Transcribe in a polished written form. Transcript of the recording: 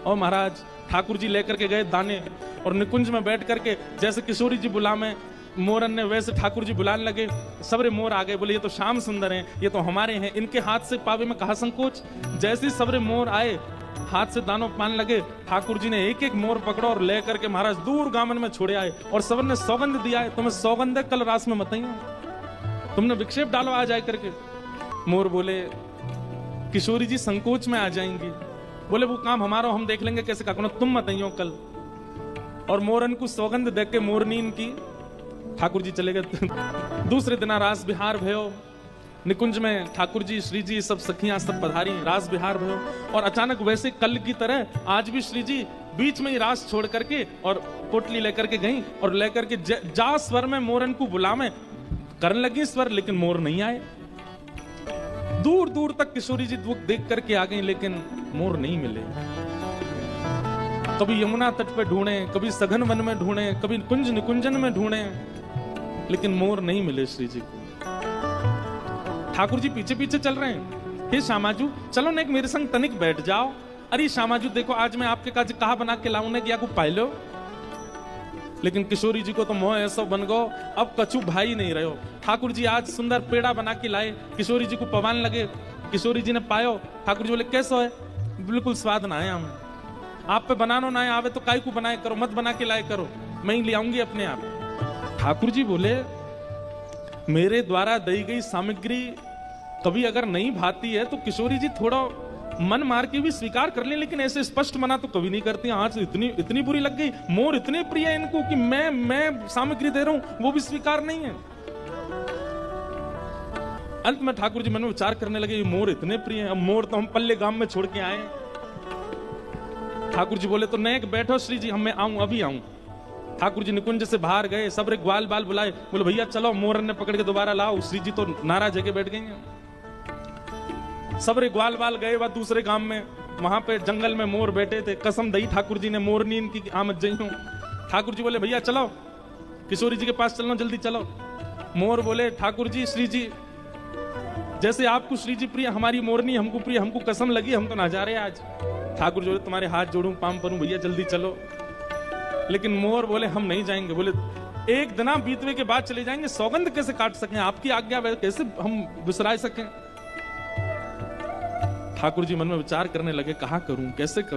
और महाराज ठाकुर जी लेकर के गए दाने और निकुंज में बैठ करके जैसे किशोरी जी बुलावे मोरन ने, वैसे ठाकुर जी बुलाने लगे। सबरे मोर आ गए, बोले ये तो श्याम सुंदर हैं, ये तो हमारे हैं, इनके हाथ से पावे में कहा संकोच। जैसे ही सबरे मोर आए हाथ से दानों पान लगे, ठाकुर जी ने एक एक मोर पकड़ो और ले करके महाराज दूर गामन में छोड़े आए और सब ने सौगंध दिया है, तुम्हें सौगंध है कल रास में मत आइयो, तुमने विक्षेप डालो आ जाए करके। मोर बोले किशोरी जी संकोच में आ जाएंगी, बोले वो काम हमारा हम देख लेंगे कैसे का, तुम मत आइयो कल। और मोरन को सौगंध देख के मोरनी इनकी ठाकुर जी चले गए। दूसरे दिन रास बिहार भयो, निकुंज में ठाकुर जी श्री जी सब सखियां सब पधारी, रास बिहार भयो। और अचानक वैसे कल की तरह आज भी श्री जी बीच में ही रास छोड़ करके और पोटली लेकर के गई और लेकर के जा स्वर में मोरन को बुलावे करने लगी स्वर, लेकिन मोर नहीं आए। दूर दूर तक किशोरी जी दुख देख करके आ गई, लेकिन मोर नहीं मिले। कभी यमुना तट पे ढूंढे, कभी सघन वन में ढूंढे, कभी कुंज निकुंजन में ढूंढे, लेकिन मोर नहीं मिले श्री जी को। ठाकुर जी पीछे पीछे चल रहे हैं, हे श्यामाजू चलो ना एक मेरे संग तनिक बैठ जाओ। अरे श्यामाजू देखो आज मैं आपके काज कहा बना के लाऊं ने किया को पाई लो। लेकिन किशोरी जी को तो मोह ऐसा बन गो, अब कछु भाई नहीं रहो। ठाकुर जी आज सुंदर पेड़ा बना के लाए, किशोरी जी को पवान लगे, किशोरी जी ने पायो। ठाकुर जी बोले कैसा है, बिल्कुल स्वाद ना आया हमें, आप पे बनानो ना आवे तो काय को बनाए करो, मत बना के लाए करो, मैं ही ले आऊंगी अपने आप। ठाकुर जी बोले मेरे द्वारा दी गई सामग्री कभी अगर नहीं भाती है तो किशोरी जी थोड़ा मन मार के भी स्वीकार कर ले, लेकिन ऐसे स्पष्ट मना तो कभी नहीं करती। आज इतनी बुरी लग गई, मोर इतने प्रिय है इनको कि मैं सामग्री दे रहा हूं वो भी स्वीकार नहीं है। अंत में ठाकुर जी मन में विचार करने लगे मोर इतने प्रिय है, अब मोर तो हम पल्ले गांव में छोड़ के आए। ठाकुर जी बोले तो नेक बैठो श्री जी, मैं आऊं अभी आऊं। ठाकुर जी निकुंज से बाहर गए, सब रे ग्वाल बाल बुलाए, बोले भैया चलो मोरन ने पकड़ के दोबारा लाओ। श्री जी तो नाराज जगह बैठ गई हैं। सब रे ग्वाल बाल गए वह दूसरे गांव में, वहां पे जंगल में मोर बैठे थे, कसम दई ठाकुर जी ने मोरनी इनकी आमद जई हूं। ठाकुर जी बोले भैया चलो किशोरी जी के पास चलना, जल्दी चलो। मोर बोले ठाकुर जी श्री जी जैसे आपको श्री जी प्रिय हमारी मोरनी हमको प्रिय, हमको कसम लगी हम तो ना जा रहे आज। ठाकुर जी बोले तुम्हारे हाथ जोड़ूं पाम परूं भैया जल्दी चलो। लेकिन मोर बोले हम नहीं जाएंगे, बोले एक दिन बीतवे के बाद चले जाएंगे, सौगंध कैसे काट सकें, आपकी आज्ञा कैसे हम विसराए सकें। ठाकुर जी मन में विचार करने लगे कहा करूं कैसे करूं।